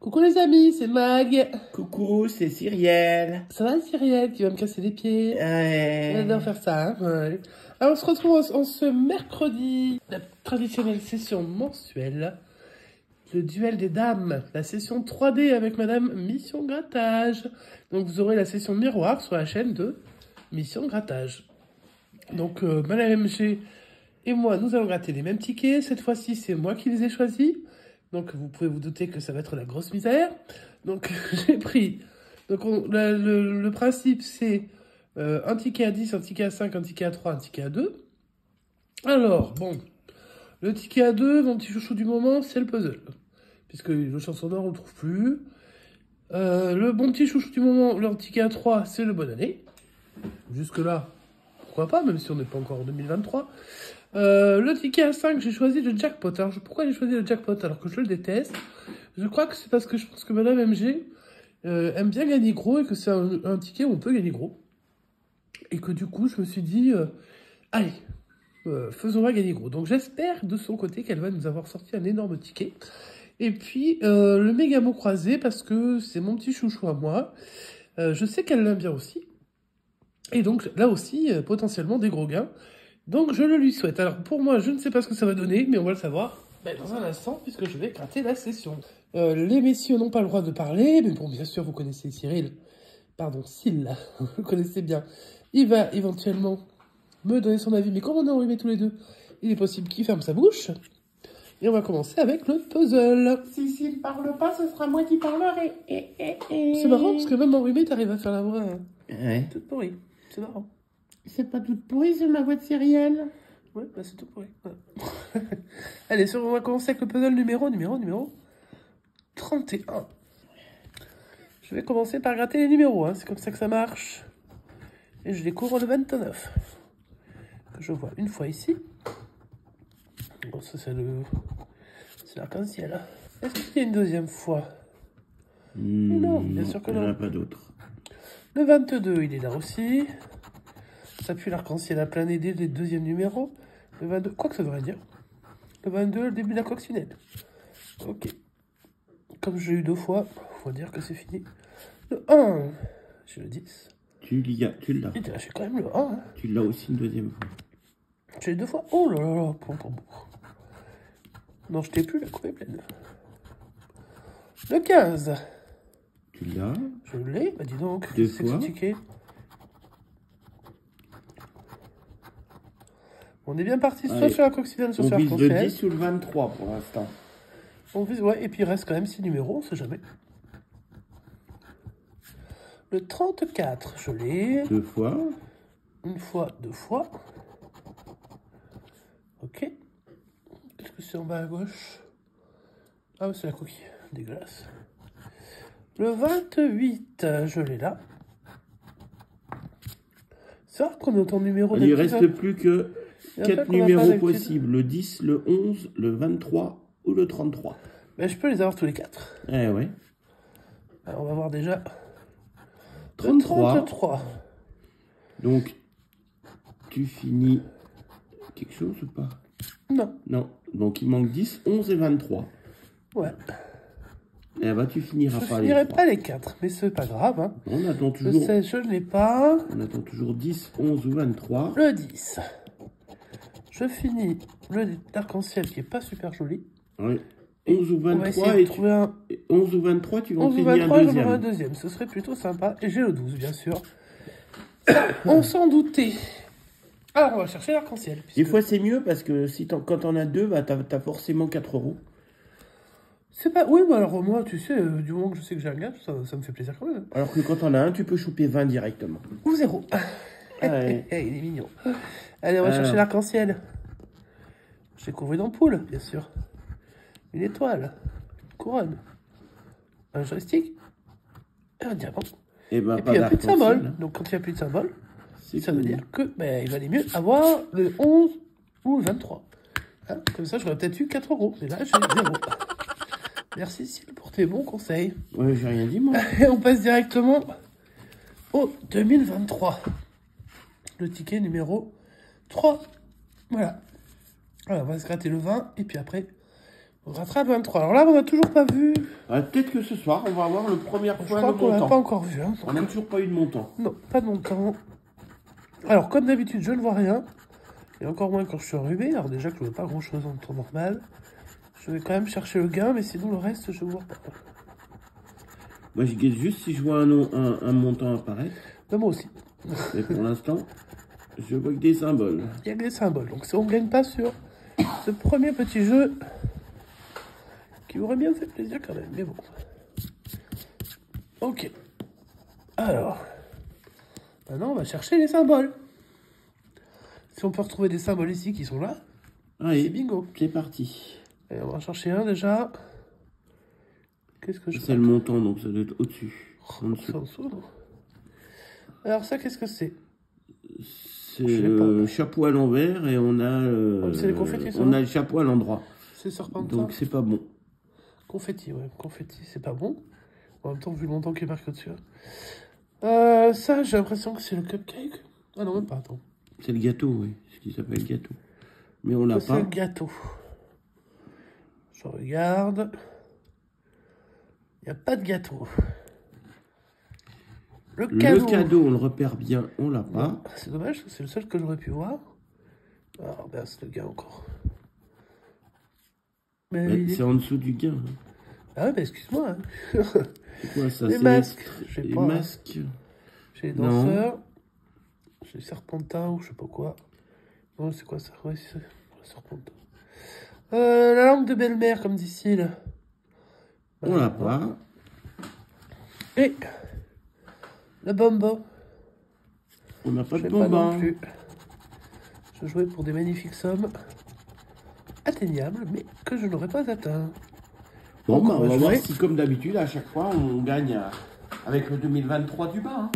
Coucou les amis, c'est Mag. Coucou, c'est Cyrielle. Ça va Cyrielle qui va me casser les pieds? Ouais. J'adore faire ça. Hein, ouais. Alors on se retrouve en ce mercredi. La traditionnelle session mensuelle. Le duel des dames. La session 3D avec Madame Mission Grattage. Donc vous aurez la session miroir sur la chaîne de Mission Grattage. Donc Madame MG et moi, nous allons gratter les mêmes tickets. Cette fois-ci, c'est moi qui les ai choisis. Donc vous pouvez vous douter que ça va être la grosse misère. Donc j'ai pris... Donc le principe c'est un ticket à 10, un ticket à 5, un ticket à 3, un ticket à 2. Alors bon, le ticket à 2, mon petit chouchou du moment, c'est le puzzle. Puisque le chanson d'or on le trouve plus. Le bon petit chouchou du moment, le ticket à 3, c'est le bonne année. Jusque là, pourquoi pas, même si on n'est pas encore en 2023. Le ticket à 5, j'ai choisi le jackpot. Alors, pourquoi j'ai choisi le jackpot alors que je le déteste? Je crois que c'est parce que je pense que Madame MG aime bien gagner gros et que c'est un ticket où on peut gagner gros. Et que du coup, je me suis dit, allez, faisons-la gagner gros. Donc, j'espère de son côté qu'elle va nous avoir sorti un énorme ticket. Et puis, le méga mot croisé parce que c'est mon petit chouchou à moi. Je sais qu'elle l'aime bien aussi. Et donc, là aussi, potentiellement des gros gains. Donc je le lui souhaite. Alors pour moi, je ne sais pas ce que ça va donner, mais on va le savoir dans un instant, puisque je vais gratter la session. Les messieurs n'ont pas le droit de parler, mais bon, bien sûr, vous connaissez Cyril. Pardon, Syl, vous le connaissez bien. Il va éventuellement me donner son avis, mais comme on est enrhumés tous les deux, il est possible qu'il ferme sa bouche. Et on va commencer avec le puzzle. S'il ne parle pas, ce sera moi qui parlerai. C'est marrant, parce que même enrhumé, t'arrives à faire la voix toute pourrie. C'est marrant. C'est pas toute pourrie, c'est ma voix de Cyrielle. Ouais, bah c'est tout pourri. Voilà. Allez, on va commencer avec le puzzle numéro 31. Je vais commencer par gratter les numéros, hein. C'est comme ça que ça marche. Et je découvre le 29. Que je vois une fois ici. Bon, ça c'est l'arc-en-ciel. Hein. Est-ce qu'il y a une deuxième fois? Non, bien sûr que non. Il n'y en a pas d'autre. Le 22, il est là aussi. Ça pue l'arc-en-ciel à plein nez dès le deuxième numéro. Le 22, quoi que ça devrait dire. Le 22, le début de la coccinelle. Ok. Comme j'ai eu 2 fois, on va dire que c'est fini. Le 1, j'ai le 10. Tu l'as. J'ai quand même le 1. Hein. Tu l'as aussi une deuxième fois. J'ai eu 2 fois. Oh là là là. Non, je t'ai plus, la coupe est pleine. Le 15. Tu l'as. Je l'ai, bah dis donc. 2 fois. Ticket. On est bien parti, soit sur la coccinelle, soit sur la coccinelle. On vise le 10 ou le 23 pour l'instant. On vise, ouais, et puis il reste quand même 6 numéros, on sait jamais. Le 34, je l'ai. 2 fois. Une fois, 2 fois. Ok. Est-ce que c'est en bas à gauche? Ah, c'est la coquille. Dégueulasse. Le 28, je l'ai là. C'est rare qu'on ait autant de numéros. Il ne reste plus que 4 numéros possibles. Le 10, le 11, le 23 ou le 33. Ben, je peux les avoir tous les 4. Eh ouais. Alors, on va voir déjà. 33. 33. Donc, tu finis quelque chose ou pas? Non. Non. Donc, il manque 10, 11 et 23. Ouais. Eh ben, tu finiras pas les 4. Je finirai pas les 4, mais c'est pas grave. Hein. On attend toujours... je ne l'ai pas. On attend toujours 10, 11 ou 23. Le 10. Je finis l'arc-en-ciel qui est pas super joli. Oui. 11 ou 23 11 ou 23, tu vas en finir un deuxième. Ce serait plutôt sympa. Et j'ai le 12, bien sûr. On s'en doutait. Alors, on va chercher l'arc-en-ciel. Des fois, c'est mieux parce que quand on a 2, bah, t'as forcément 4 euros. C'est pas... Oui, bah alors moi, tu sais, du moment que je sais que j'ai un gage, ça me fait plaisir quand même. Alors que quand on a 1, tu peux choper 20 directement. Ou 0. Ouais. Il est mignon. Allez, on va chercher l'arc-en-ciel. Je découvre une ampoule, bien sûr. Une étoile. Une couronne. Un joystick. Et un diamant. Et puis, il n'y a plus de symbole. Donc, quand il n'y a plus de symbole, ça veut dire que il valait mieux avoir le 11 ou le 23. Hein, comme ça, j'aurais peut-être eu 4 euros. Mais là, j'ai 0. Merci, Syl, pour tes bons conseils. Ouais, j'ai rien dit, moi. Et on passe directement au 2023. Le ticket numéro 3. Voilà. Alors, on va se gratter le 20. Et puis après, On grattera le 23. Alors là, on n'a toujours pas vu. Peut-être que ce soir, on va avoir le première Je fois crois le qu'on l'a montant. pas encore vu. Hein, On n'a toujours pas eu de montant. non, pas de montant. Alors, comme d'habitude, je ne vois rien. Et encore moins quand je suis enrhumé. Alors déjà que je ne vois pas grand-chose en temps normal. Je vais quand même chercher le gain, mais sinon le reste, je ne vois pas. Moi, je guette juste si je vois un montant apparaître. Ben, moi aussi. Mais pour l'instant, je vois que des symboles. Il y a que des symboles. Donc on ne gagne pas sur ce premier petit jeu qui aurait bien fait plaisir quand même. Mais bon. Ok. Alors. Maintenant, on va chercher les symboles. Si on peut retrouver des symboles ici qui sont là, Allez, c'est bingo. c'est parti. Allez, on va en chercher un déjà. Qu'est-ce que je C'est le montant, donc ça doit être au-dessus. En C'est en dessous. dessous, non? Alors ça, qu'est-ce que c'est? C'est le chapeau à l'envers et on a, c'est les confettis, ça, on a le chapeau à l'endroit. C'est serpentin. Donc c'est pas bon. Confetti, ouais. Confetti, c'est pas bon. En même temps, vu le montant qui est marqué au-dessus. Ça, j'ai l'impression que c'est le cupcake. Ah non, même pas, attends. C'est le gâteau, oui. Ce qui s'appelle gâteau. Mais on l'a C'est pas. le gâteau. Je regarde. Il n'y a pas de gâteau. Le cadeau, on le repère bien, on l'a pas. C'est dommage, c'est le seul que j'aurais pu voir. Ah, ben, c'est le gain encore. Mais C'est en dessous du gain. Hein. Ah ouais, bah excuse-moi. Hein. C'est quoi ça? Les masques. Je sais les pas. masques. J'ai les danseurs. J'ai les serpentins ou je sais pas quoi. Non, c'est quoi ça? Ouais, c'est le serpentin. La lampe de belle-mère, comme dit-il. Bah, on l'a pas. Et le bombo. On n'a pas Je de sais pas non bonbon. plus. Je jouais pour des magnifiques sommes atteignables, mais que je n'aurais pas atteint. Bon, Donc, bah, on va voir jouer. si, comme d'habitude, à chaque fois, on gagne avec le 2023 du bas. Hein.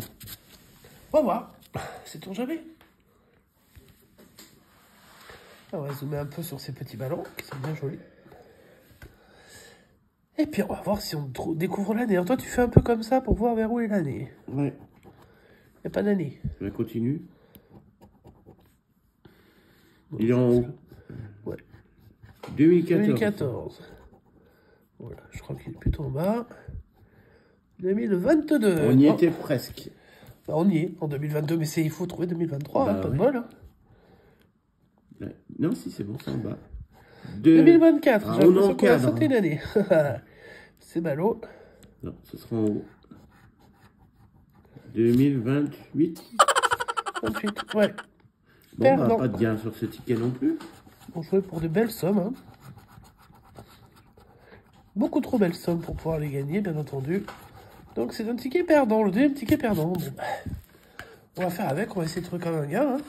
On va voir. Sait-on jamais. On va zoomer un peu sur ces petits ballons qui sont bien jolis. Et puis on va voir si on découvre l'année. Alors toi tu fais un peu comme ça pour voir vers où est l'année. Ouais. Il n'y a pas d'année. On continue. Bon, Il est en haut. Ouais. 2014. 2014. Voilà, je crois qu'il est plutôt en bas. 2022. On y était presque. Bah, on y est en 2022, mais il faut trouver 2023, Bah, hein, pas de ouais. bol. Hein. Ouais. Non, si, c'est bon, c'est en bas. 2024, Ah, j'ai on l'impression qu'on va encadre. sauter une année. C'est ballot. Non, ce sera en haut. 2028. 28, ouais. Bon, bah, Perdant. pas de gain sur ce ticket non plus. On jouait pour de belles sommes. Hein. Beaucoup trop belles sommes pour pouvoir les gagner, bien entendu. Donc c'est un ticket perdant, le deuxième ticket perdant. Bon, bah, on va faire avec, on va essayer de trouver quand même un gain. Hein.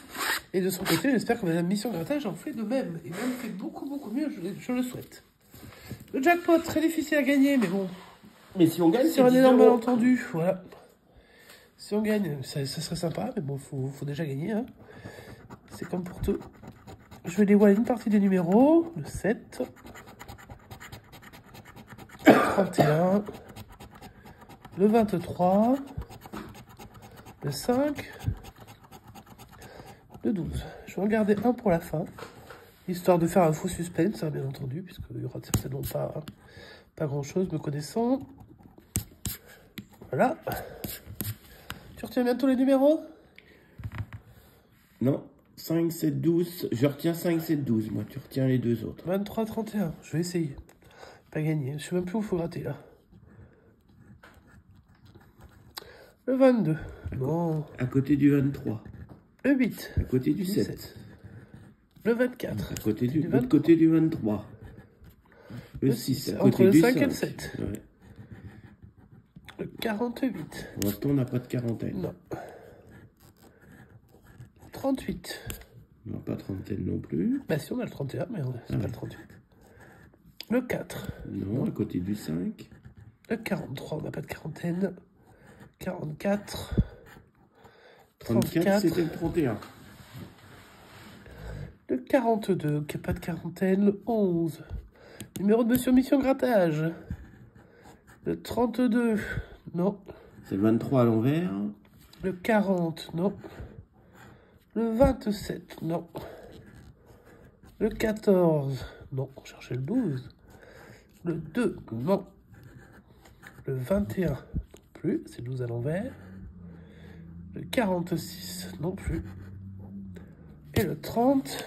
Et de son côté, j'espère que Madame Mission Grattage en fait de même. Et même fait beaucoup mieux, je le souhaite. Le jackpot, très difficile à gagner, mais bon. Mais si on gagne, Sur un énorme malentendu, voilà. Si on gagne, ça serait sympa, mais bon, faut déjà gagner. Hein. C'est comme pour tout. Je vais dévoiler une partie des numéros. Le 7. Le 31. Le 23. Le 5. Le 12. Je vais en garder un pour la fin. Histoire de faire un faux suspense, hein, bien entendu, puisqu'il n'y aura certainement pas grand-chose me connaissant. Voilà. Tu retiens bientôt les numéros? Non, 5, 7, 12. Je retiens 5, 7, 12. Moi, tu retiens les deux autres. 23, 31. Je vais essayer. Pas gagné. Je sais même plus où il faut gratter, là. Le 22. Non. À côté du 23. Le 8. À côté du 7. 17. Le 24. À côté du, du l'autre côté du 23. Le 6. À côté entre le du 5 et le 7. Ouais. Le 48. Pour l'instant, on n'a pas de quarantaine. Non. 38. On n'a pas trentaine non plus. Bah si, on a le 31, mais c'est pas le 38. Le 4. Non, à côté du 5. Le 43, on n'a pas de quarantaine. 44. 34, c'était le 31. Le 42, qui n'a pas de quarantaine. Le 11. Numéro de Monsieur Mission Grattage. Le 32, non. C'est le 23 à l'envers. Le 40, non. Le 27, non. Le 14, non. On cherchait le 12. Le 2, non. Le 21, non plus. C'est 12 à l'envers. Le 46, non plus. Et le 30.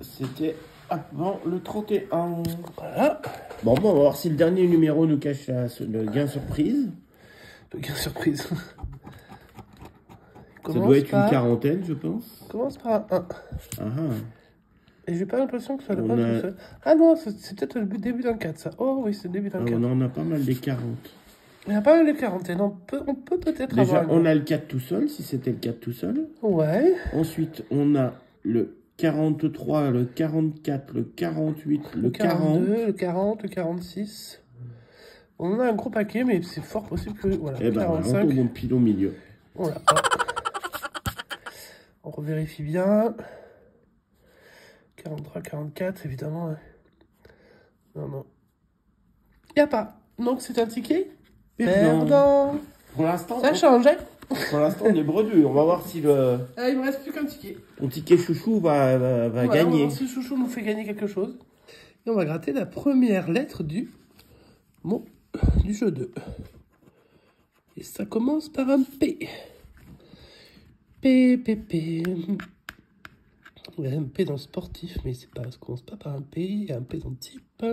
C'était avant le 31. Voilà. Bon, on va voir si le dernier numéro nous cache le gain surprise. Le gain surprise. Ça doit être une quarantaine, je pense. Commence par un 1. Ah, et j'ai pas l'impression que ça le passe tout seul. Ah non, c'est peut-être le début d'un 4, ça. Oh oui, c'est le début d'un 4. On en a pas mal des 40. Il y a pas mal de quarantaines. On peut peut-être avoir... Déjà, on a le 4 tout seul, si c'était le 4 tout seul. Ouais. Ensuite, on a le 43, le 44, le 48, le 42, 40. le 40, le 46. On en a un gros paquet, mais c'est fort possible que... Voilà, Eh ben, 45. on tombe pile au milieu. Voilà. On revérifie bien. 43, 44, évidemment. Ouais. Non, non. Il n'y a pas. Donc, c'est un ticket perdant. Pour l'instant, Ça change, hein. Pour l'instant, on est bredus. On va voir si le... Il me reste plus qu'un ticket. Ton ticket chouchou va Voilà, gagner. On va voir si Chouchou nous fait gagner quelque chose. Et on va gratter la première lettre du mot du jeu 2. Et ça commence par un P. P, P, P. Il y a un P dans le sportif, mais c'est pas, ça commence pas par un P. Il y a un P dans le type.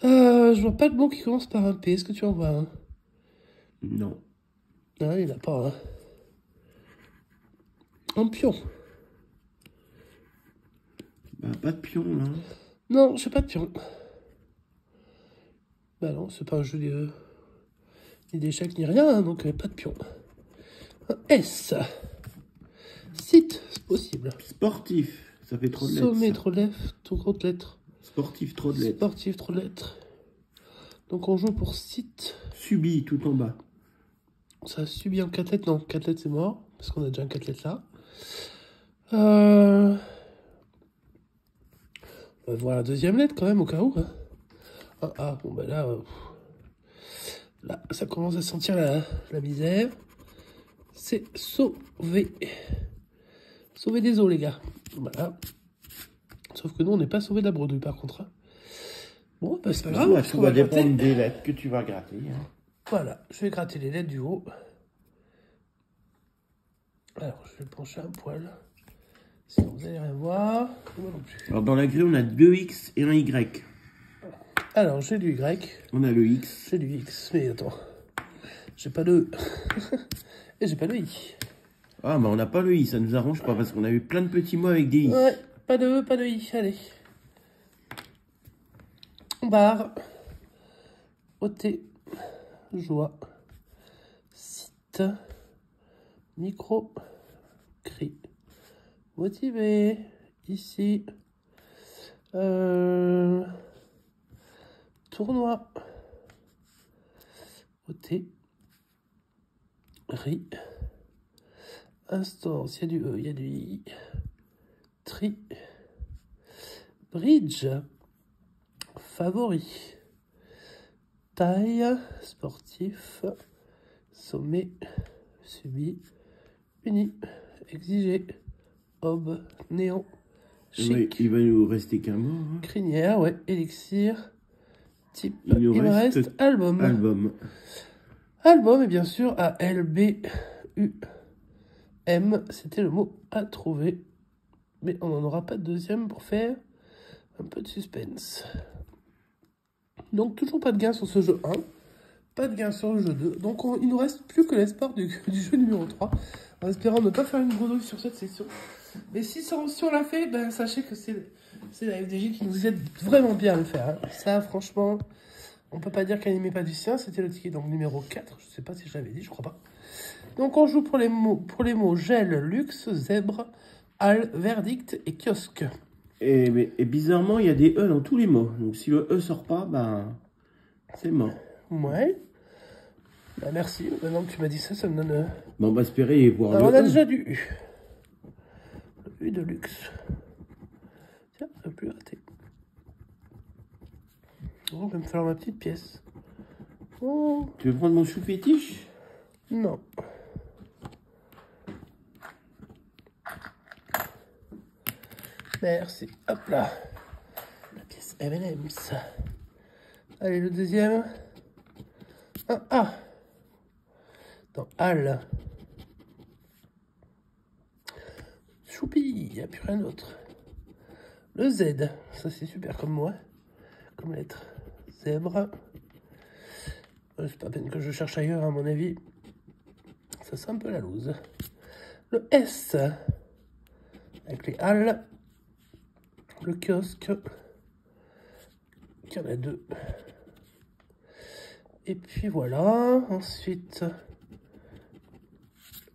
Je vois pas de mot qui commence par un P. Est-ce que tu en vois un? Non. Ah, il n'y en a pas un. Un pion. Bah, pas de pion, là. Non, j'ai pas de pion. Bah non, c'est pas un jeu ni d'échecs ni rien, hein, donc pas de pion. Un S. Site, c'est possible. Sportif, ça fait trop de lettres. Sommet, ça. trop de lettres, trop de lettres. Sportif, trop de lettres. Sportif, trop de lettres. Donc on joue pour site. Subi, tout en bas. Ça a subi en 4 lettres. Non, 4 lettres c'est mort, parce qu'on a déjà un 4 lettres là. On va voir la deuxième lettre quand même, au cas où. Hein. Ah, bon bah là... là, ça commence à sentir la misère. C'est sauver. Sauver des eaux, les gars. Voilà. Sauf que nous, on n'est pas sauvé de la bredouille, par contre. Hein. Bon, bah, c'est pas grave. Bah, tout va dépendre des lettres que tu vas gratter. Hein. Voilà, je vais gratter les lettres du haut. Alors, je vais pencher un poil. Sinon, vous n'allez rien voir. Moi non plus. Alors, dans la grille, on a 2 X et un Y. Alors, j'ai du Y. On a le X. J'ai du X. Mais attends. J'ai pas de E. Et j'ai pas de I. Ah, bah, on n'a pas le I, ça nous arrange pas parce qu'on a eu plein de petits mots avec des I. Ouais, pas de E, pas de I. Allez. Barre. OT. Joie. Site. Micro. Cri. Motivé. Ici. Tournoi. OT. Ri. Instance. Il y a du E, il y a du I. Tri. Bridge. Favori. Taille. Sportif. Sommet. Subi. Uni. Exigé. Ob. Néant. Chic. Ouais, il va nous rester qu'un mot. Hein. Crinière, ouais. Élixir. Type. Il nous reste album. Album. Album, et bien sûr, A-L-B-U-M. C'était le mot à trouver. Mais on n'en aura pas de deuxième pour faire un peu de suspense. Donc, toujours pas de gain sur ce jeu 1. Pas de gain sur le jeu 2. Donc, il nous reste plus que l'espoir du jeu numéro 3. En espérant ne pas faire une grenouille sur cette session. Mais si on l'a fait, ben, sachez que c'est la FDJ qui nous aide vraiment bien à le faire. Hein. Ça, franchement, on peut pas dire qu'elle n'aimait pas du sien. C'était le ticket donc numéro 4. Je sais pas si je l'avais dit, je crois pas. Donc, on joue pour les mots gel, luxe, zèbre, hall, verdict et kiosque. Et bizarrement, il y a des E dans tous les mots. Donc si le E sort pas, ben c'est mort. Ouais. Bah, merci. Maintenant que tu m'as dit ça, ça me donne... Bon, on va espérer voir Alors, le on a E. déjà du U. Le U de luxe. Tiens, ça va plus rater. Oh, il va me falloir ma petite pièce. Oh, Tu veux prendre mon chou fétiche? non. Merci. Hop là. La pièce M&M's. Allez, le deuxième. Un A. Dans Al. Choupi, il n'y a plus rien d'autre. Le Z, ça c'est super comme moi. Comme lettre. Zèbre. C'est pas peine que je cherche ailleurs, à mon avis. Ça c'est un peu la loose. Le S. Avec les halles. Le kiosque. Il y en a deux. Et puis voilà. Ensuite,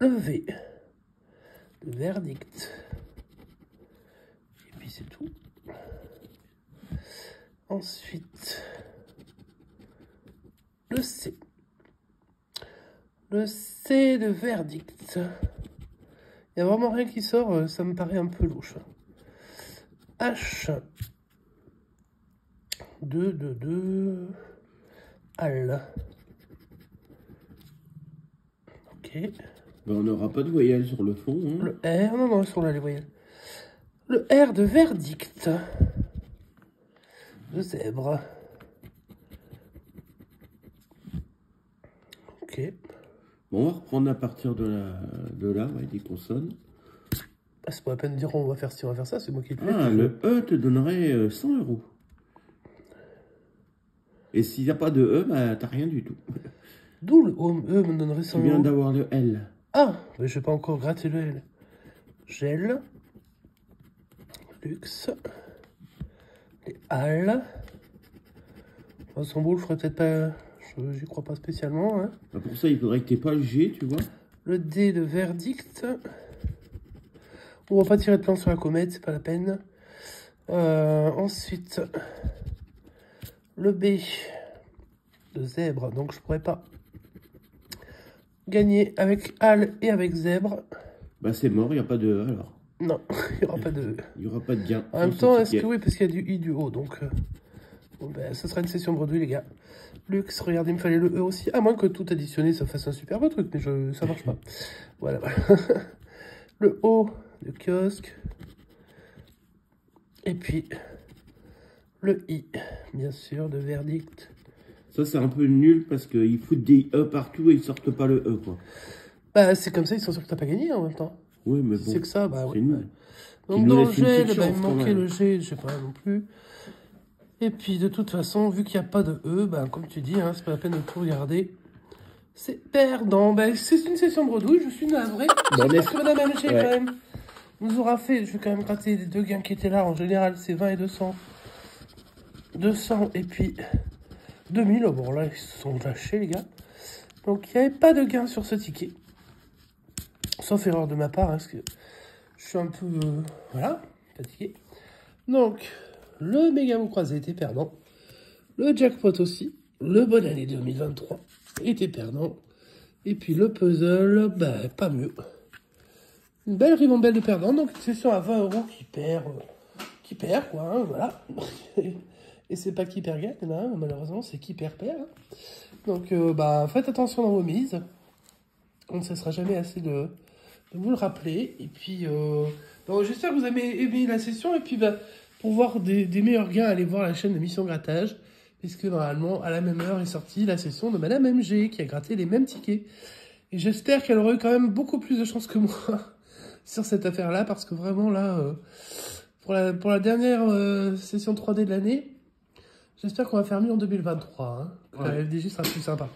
le V. Le verdict. Et puis c'est tout. Ensuite, le C. Le C de verdict. Il n'y a vraiment rien qui sort, ça me paraît un peu louche. H. 2, 2, 2. Al. Ok. Ben, on n'aura pas de voyelle sur le fond. Hein. Le R. Non, non, ils sont là, les voyelles. Le R de verdict. De zèbre. Ok. Bon, on va reprendre à partir de là, ouais, des consonnes. Ah, c'est pas la peine de dire on va faire ci, on va faire ça, c'est moi qui le fais. Ah, le E te donnerait 100 €. Et s'il n'y a pas de E, bah, t'as rien du tout. D'où le E me donnerait 100 Tu viens euros. d'avoir le L. Ah, mais je vais pas encore gratter le L. Gel. Luxe. Les halles. Son boule, je ferais peut-être pas... J'y crois pas spécialement. Hein. Bah, pour ça, il faudrait que tu n'aies pas le G, tu vois. Le D de verdict. On va pas tirer de plan sur la comète, c'est pas la peine. Ensuite, le B de zèbre. Donc je pourrais pas gagner avec Al et avec zèbre. Bah c'est mort, il n'y a pas de E alors. Non, il n'y aura pas de E. Il n'y aura pas de gain. En même temps, est-ce que oui, parce qu'il y a du I, du O. Donc, bon, ben, ça sera une session bredouille, les gars. Luxe, regardez, il me fallait le E aussi. À moins que tout additionné, ça fasse un superbe truc, mais ça marche pas. Voilà, voilà. Le O de kiosque. Et puis, le I, bien sûr, de verdict. Ça, c'est un peu nul parce qu'ils foutent des E partout et ils sortent pas le E, quoi. Bah, c'est comme ça, ils sont sûrs que t'as pas gagné en même temps. Oui, mais bon. C'est que ça, bah c'est oui. nul. Donc, dans le G, bah, il me manquait le G, je sais pas non plus. Et puis, de toute façon, vu qu'il n'y a pas de E, bah, comme tu dis, hein, c'est pas la peine de tout regarder. C'est perdant. Bah, c'est une session bredouille, je suis navré. Parce que Madame MG, quand même, nous aura fait, je vais quand même gratter les deux gains qui étaient là. En général, c'est 20 et 200. 200 et puis 2000. Oh, bon, là, ils se sont lâchés, les gars. Donc, il n'y avait pas de gain sur ce ticket. Sauf erreur de ma part, hein, parce que je suis un peu, voilà, fatigué. Donc, le méga mot croisé était perdant. Le jackpot aussi. Le bonne année 2023 était perdant. Et puis le puzzle, bah, pas mieux. Une belle ribambelle de perdants. Donc, une session à 20 € qui perd, quoi, hein, voilà. Et c'est pas qui perd gagne, hein, malheureusement, c'est qui perd perd. Hein. Donc, bah, faites attention dans vos mises. On ne cessera jamais assez de vous le rappeler. Et puis, j'espère que vous avez aimé la session. Et puis, bah, pour voir des meilleurs gains, allez voir la chaîne de Mission Grattage. Puisque normalement, à la même heure est sortie la session de Madame MG qui a gratté les mêmes tickets. Et j'espère qu'elle aurait eu quand même beaucoup plus de chance que moi sur cette affaire-là. Parce que vraiment, là, pour la dernière session 3D de l'année, j'espère qu'on va faire mieux en 2023. Hein, ouais. La FDJ sera plus sympa.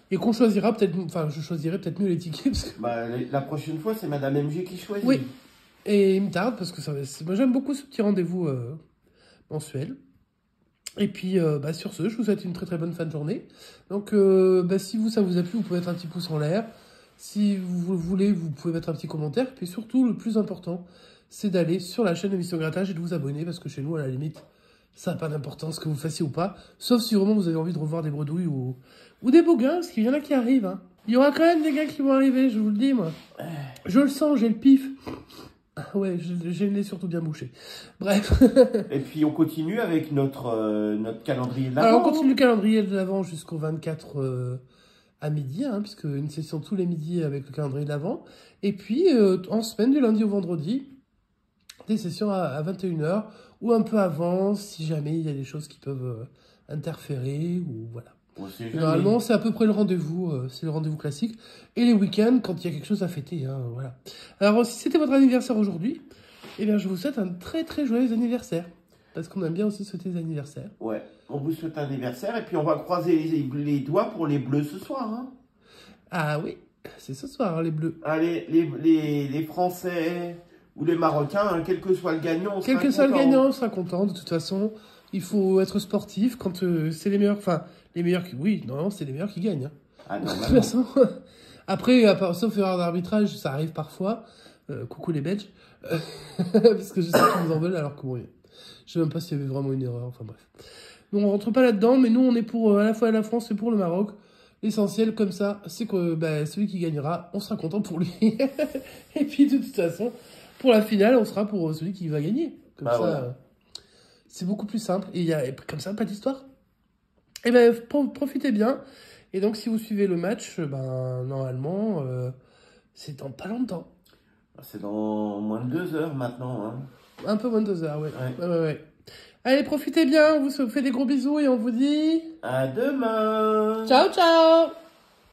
Et qu'on choisira peut-être, enfin, je choisirai peut-être mieux les tickets. Parce que... bah, la prochaine fois, c'est Madame MG qui choisit. Oui. Et il me tarde parce que moi, j'aime beaucoup ce petit rendez-vous mensuel. Et puis, bah, sur ce, je vous souhaite une très très bonne fin de journée. Donc, bah, si ça vous a plu, vous pouvez mettre un petit pouce en l'air. Si vous voulez, vous pouvez mettre un petit commentaire. Et puis surtout, le plus important, c'est d'aller sur la chaîne de Mission Grattage et de vous abonner. Parce que chez nous, à la limite, ça n'a pas d'importance que vous fassiez ou pas. Sauf si vraiment vous avez envie de revoir des bredouilles ou des beaux gains. Parce qu'il y en a qui arrivent. Hein. Il y aura quand même des gains qui vont arriver, je vous le dis, moi. Je le sens, j'ai le pif. Ah ouais, j'ai le nez surtout bien bouché. Bref. Et puis on continue avec notre calendrier de l'Avent. Alors on continue le calendrier de l'Avent jusqu'au 24 à midi, hein, puisque une session tous les midis avec le calendrier de l'Avent. Et puis en semaine, du lundi au vendredi, des sessions à 21 h ou un peu avant, si jamais il y a des choses qui peuvent interférer ou voilà. Ouais, Normalement, c'est à peu près le rendez-vous, c'est le rendez-vous classique. Et les week-ends, quand il y a quelque chose à fêter, hein, voilà. Alors, si c'était votre anniversaire aujourd'hui, eh bien, je vous souhaite un très très joyeux anniversaire. Parce qu'on aime bien aussi souhaiter les anniversaires. Ouais, on vous souhaite un anniversaire et puis on va croiser les doigts pour les bleus ce soir. Hein. Ah oui, c'est ce soir, hein, les bleus. Allez, les Français ou les Marocains, hein, quel que soit le gagnant, on sera Quel que soit le content. gagnant, on sera content. De toute façon, il faut être sportif quand c'est les meilleurs. Enfin, les meilleurs qui. Oui, normalement, c'est les meilleurs qui gagnent. Hein. Ah, De toute normalement. façon, après, sauf erreur d'arbitrage, ça arrive parfois. Coucou les Belges. Parce que je sais qu'ils nous en veulent alors que bon, je sais même pas s'il y avait vraiment une erreur. Enfin bref. Donc on rentre pas là-dedans, mais nous on est pour à la fois la France et pour le Maroc. L'essentiel comme ça, c'est que celui qui gagnera, on sera content pour lui. Et puis de toute façon, pour la finale, on sera pour celui qui va gagner. Comme ça, ouais. c'est beaucoup plus simple. Et comme ça, pas d'histoire. Et ben profitez bien. Et donc si vous suivez le match, normalement, c'est dans pas longtemps. C'est dans moins de 2 heures maintenant. Hein. Un peu moins de 2 heures, ouais. Ouais. Allez, profitez bien, on vous fait des gros bisous et on vous dit... À demain. Ciao, ciao.